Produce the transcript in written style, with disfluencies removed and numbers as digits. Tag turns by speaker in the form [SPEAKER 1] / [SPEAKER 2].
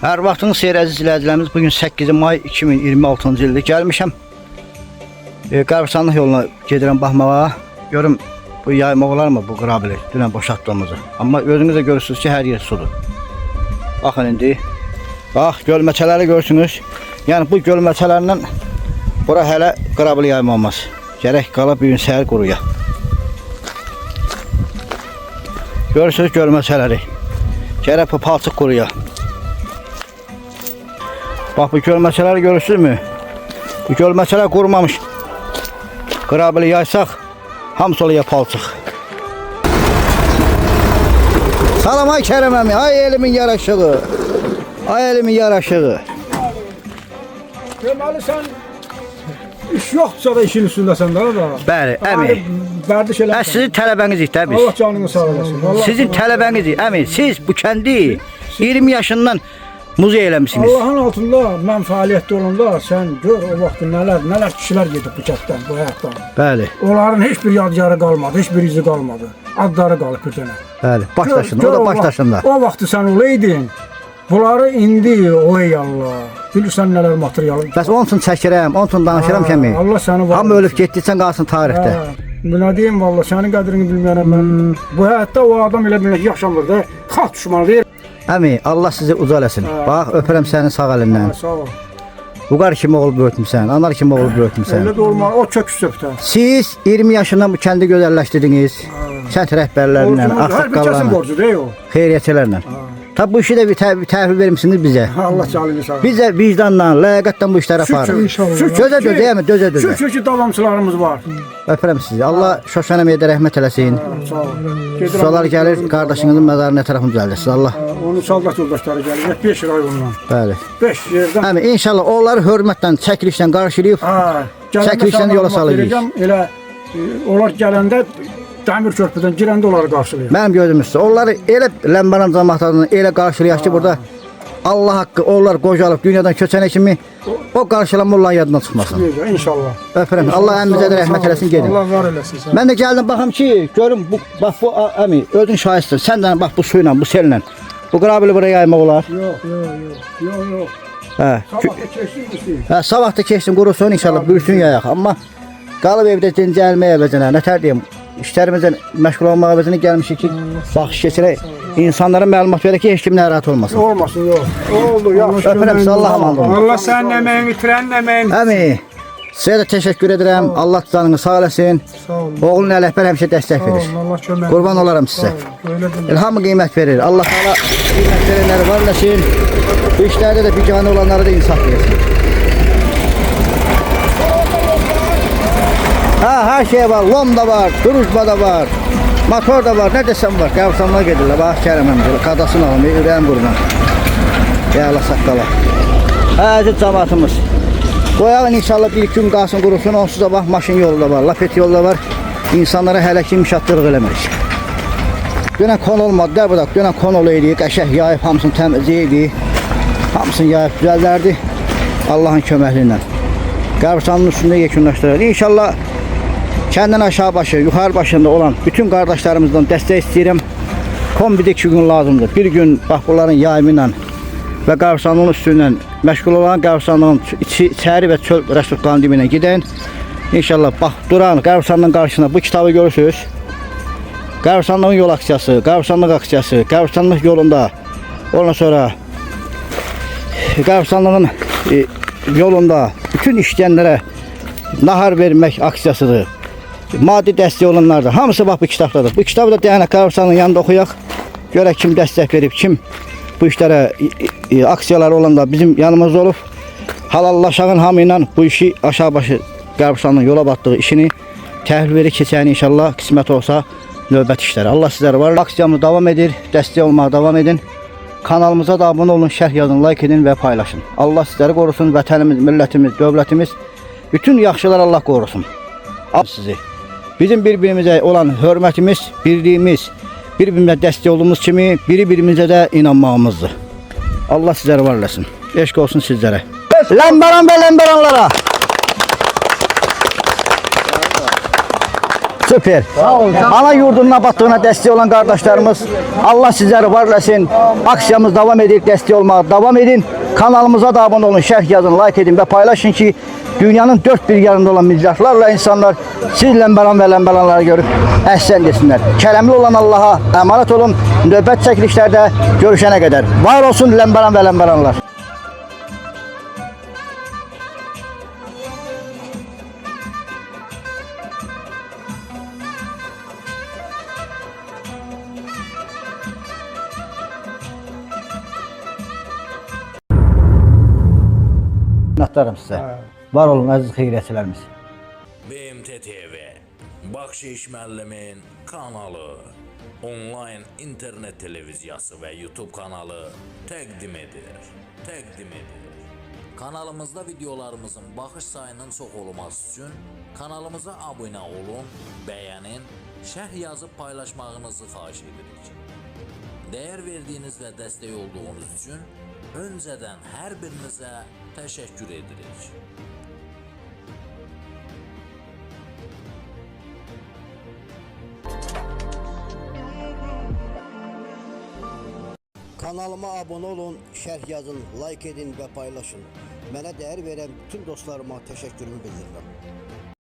[SPEAKER 1] Hər vaxtınız xeyir əziz izləyicilərimiz. Bugün 8 may 2026-cı ildə gəlmişəm. Qarabsanlıq yoluna gedirəm baxmağa. Görüm bu yaymaq olarmı bu qırabili dünən boşaltdığımızı. Amma özünüz də görürsünüz ki, hər yer sudur. Baxın indi. Bax, gölməçələri görürsünüz. Yəni bu gölməçələrlə bura hələ qırabili yayılmaz. Gərək qala bir gün səhər quruya. Görürsünüz gölməçələri. Gərək bu palçıq quruya. Bax bu gölməçələri görürsünüzmü? Bu gölməçələr qurumamış. Qırabili yaysaq hamısı oluyor palçıq. Salam ay Kərəm əmi, ay elimin yaraşığı. Ay elimin yaraşığı.
[SPEAKER 2] Deməli sən iş yoxdursa da işin üstündəsən da.
[SPEAKER 1] Bəli, əmi.
[SPEAKER 2] Bərdiş elə.
[SPEAKER 1] Sizin tələbənizdir də biz.
[SPEAKER 2] Allah canını sağ olasın.
[SPEAKER 1] Sizin tələbənizdir, əmi. Siz bu kəndi 20 yaşından muzey eləmişsiniz.
[SPEAKER 2] Allahın altında mən fəaliyyətdə olanda sən gör o vaxt nələr kişilər gedib bu kənddən, bu həyatdan.
[SPEAKER 1] Bəli.
[SPEAKER 2] Onların heç bir yadgarı qalmadı, heç bir izi qalmadı. Adları qalıb bir dənə.
[SPEAKER 1] Bəli, baş daşında, o da baş daşında.
[SPEAKER 2] O vaxtı sən olaydın, bunları indi oy Allah. Bilirsən nələr materialı.
[SPEAKER 1] Bəs onun üçün çəkirəm, onun üçün danışıram ki, əmi.
[SPEAKER 2] Allah səni var.
[SPEAKER 1] Hamı ölüb getdiysən qalsın tarixdə.
[SPEAKER 2] Buna deyim valla, sənin qədrini bilməyərəm mən. Bu həyatda o adam elə bilmək yaşamır da, xalq düşmanı deyir.
[SPEAKER 1] Əmi, Allah sizi uca eləsin. Bax, öpürəm sənin sağ əlindən.
[SPEAKER 2] Sağ ol.
[SPEAKER 1] Buqar kimi oğul böyütmüsən, anar kimi oğul böyütmüsən.
[SPEAKER 2] Elə də olmalı, o çök üstəbdə.
[SPEAKER 1] Siz 20 yaşından bu kəndi gözəlləşdirdiniz. Kənd rəhbərlərindən,
[SPEAKER 2] Hər bir kəsin
[SPEAKER 1] ağsaqqallarla,
[SPEAKER 2] borcu deyil o.
[SPEAKER 1] xeyriyyətçilərlə. Tabi bu işi də bir təhvil vermişsiniz bizə.
[SPEAKER 2] Allah canını sağ ol.
[SPEAKER 1] Biz də vicdanla, ləyaqətlə bu işləri aparırıq. Dözə dözə, dözə dözə.
[SPEAKER 2] Şükür ki davamçılarımız var.
[SPEAKER 1] Öpürəm sizi. Allah Şoşan əmiyə də rəhmət eləsin.
[SPEAKER 2] Sağ ol.
[SPEAKER 1] Sular gəlir, qardaşınızın məzarına tərəfini düzəldir. Allah.
[SPEAKER 2] Onun soldat yoldaşları gəlir, 5 rayondan.
[SPEAKER 1] Bəli.
[SPEAKER 2] 5 yerdən.
[SPEAKER 1] Əmi, inşallah onları hörmətlə, çəkilişlə qarşılayıb, çəkilişlə yola salacağıq.
[SPEAKER 2] Elə onlar gələndə dəmir körpüdən girəndə onları qarşılayır.
[SPEAKER 1] Mənim gözüm üstə. Onları elə Ləmbaran cəmaatlarından elə qarşılayaq ki, burada Allah haqqı onlar qocalıb dünyadan köçənə kimi o qarşılama onların yadından çıxmasın.
[SPEAKER 2] İnşallah.
[SPEAKER 1] Öpürəm. Allah əmimizə də rəhmət eləsin, gedin.
[SPEAKER 2] Allah var eləsin.
[SPEAKER 1] Mən də gəldim baxım ki, görüm bu bax bu əmi özün şahidsən. Sən də bax bu suyla, bu sellə. Bu qırabili buraya yaymaq olar.
[SPEAKER 2] Yox.
[SPEAKER 1] Hə.
[SPEAKER 2] Sabah keçsin.
[SPEAKER 1] Hə, sabah da keçsin, qurusun inşallah, bürsün yayaq. Amma qalıb evdə dincəlməyə əvəzinə, nətər deyim, işlərimizdən məşğul olmaq əvəzinə gəlmişik ki, baxış keçirək, insanlara məlumat verək ki, heç kim narahat olmasın.
[SPEAKER 2] Olmasın, yox. Oldu, yaxşı.
[SPEAKER 1] Öpürəm sizi, Allah'a emanet olun.
[SPEAKER 2] Allah sənin əməyin, itirənin əməyin.
[SPEAKER 1] Əmi, sizə də təşəkkür edirəm. Allah canını sağ eləsin.
[SPEAKER 2] Sağ olun.
[SPEAKER 1] Oğlun Ələkbər həmişə dəstək verir.
[SPEAKER 2] Allah kömək.
[SPEAKER 1] Qurban olaram sizə. Hamı qiymət verir. Allah Teala qiymət verənləri var eləsin. Bu işlərdə də biganə olanlara da insaf versin. Ha, hər şey var. Lom da var, duruşma da var. Motor da var. Nə desəm var. Qəbirstanlığa gedirlər. Bax, Kərəm əmcə. Qadasını alın. Ürəyim qurban. Ya Allah saqqala. Hə, əziz cəmaatımız. Qoyağın inşallah bir gün qalsın qurusun. Onsuz da bax, maşın yolu da var. Lapet yolu da var. İnsanlara hələ ki imşatlıq eləmirik. Dönən kon olmadı da bu da. Dönən kon olaydı. Qəşəh yayıb hamısını təmizləyirdi. Hamısını yayıb düzəllərdi. Allah'ın köməkliyi ilə. Qəbirstanlığın üstündə yekunlaşdırır. İnşallah kəndin aşağı başı, yuxarı başında olan bütün qardaşlarımızdan dəstək istəyirəm. Kombidə 2 gün lazımdır. Bir gün bax bunların yayımı ilə və qəbirstanlığın üstündən məşğul olan qəbirstanlığın içəri və çöl rəsədlərinin dibinə gedin. İnşallah bax duran qəbirstanlığın qarşısında bu kitabı görürsünüz. Qəbirstanlığın yol aksiyası, qəbirstanlıq aksiyası, qəbirstanlıq yolunda. Ondan sonra qəbirstanlığın yolunda bütün işləyənlərə nahar vermək aksiyasıdır. Maddi dəstək olanlardır. Hamısı bax bu kitabdadır. Bu kitabı da deyənə qəbirstanlığın yanında oxuyaq. Görək kim dəstək verib, kim bu işlərə aksiyalar olanda bizim yanımızda olub. Halallaşağın hamı ilə bu işi aşağı başı qəbirstanlığın yola batdığı işini təhvil verir keçəni inşallah qismət olsa növbət işləri. Allah sizlərə var. Aksiyamız davam edir. Dəstək olmağa davam edin. Kanalımıza da abunə olun, şərh yazın, like edin və paylaşın. Allah sizləri qorusun, vətənimiz, millətimiz, dövlətimiz, bütün yaxşılar Allah qorusun. Sizi. Bizim bir-birimizə olan hörmətimiz, birliyimiz, bir-birimizə dəstək olduğumuz kimi biri-birimizə də inanmağımızdır. Allah sizləri var eləsin. Eşq olsun sizlərə. Ləmbaran və ləmbaranlara. Süper. Ana yurdunun abadlığına dəstək olan qardaşlarımız, Allah sizləri var eləsin. Aksiyamız davam edir, dəstək olmağa davam edin. Kanalımıza da abunə olun, şərh yazın, like edin və paylaşın ki, dünyanın dört bir yanında olan milyardlarla insanlar siz Ləmbəran və Ləmbəranları görüb əhsən desinlər. Kələmli olan Allaha əmanət olun. Növbət çəkilişlərdə görüşənə qədər. Var olsun Ləmbəran və Ləmbəranlar. Minnətdarım sizə. Var olun əziz xeyriyyətçilərimiz.
[SPEAKER 3] BMT TV, Bakşiş müəllimin kanalı, onlayn internet televiziyası və YouTube kanalı təqdim edir. Kanalımızda videolarımızın baxış sayının çox olması üçün kanalımıza abunə olun, bəyənin, şərh yazıb paylaşmağınızı xahiş edirik. Dəyər verdiyiniz və dəstək olduğunuz üçün öncədən hər birinizə təşəkkür edirik.
[SPEAKER 1] Kanalıma abunə olun, şərh yazın, like edin və paylaşın. Mənə dəyər verən bütün dostlarıma təşəkkürümü bildirirəm.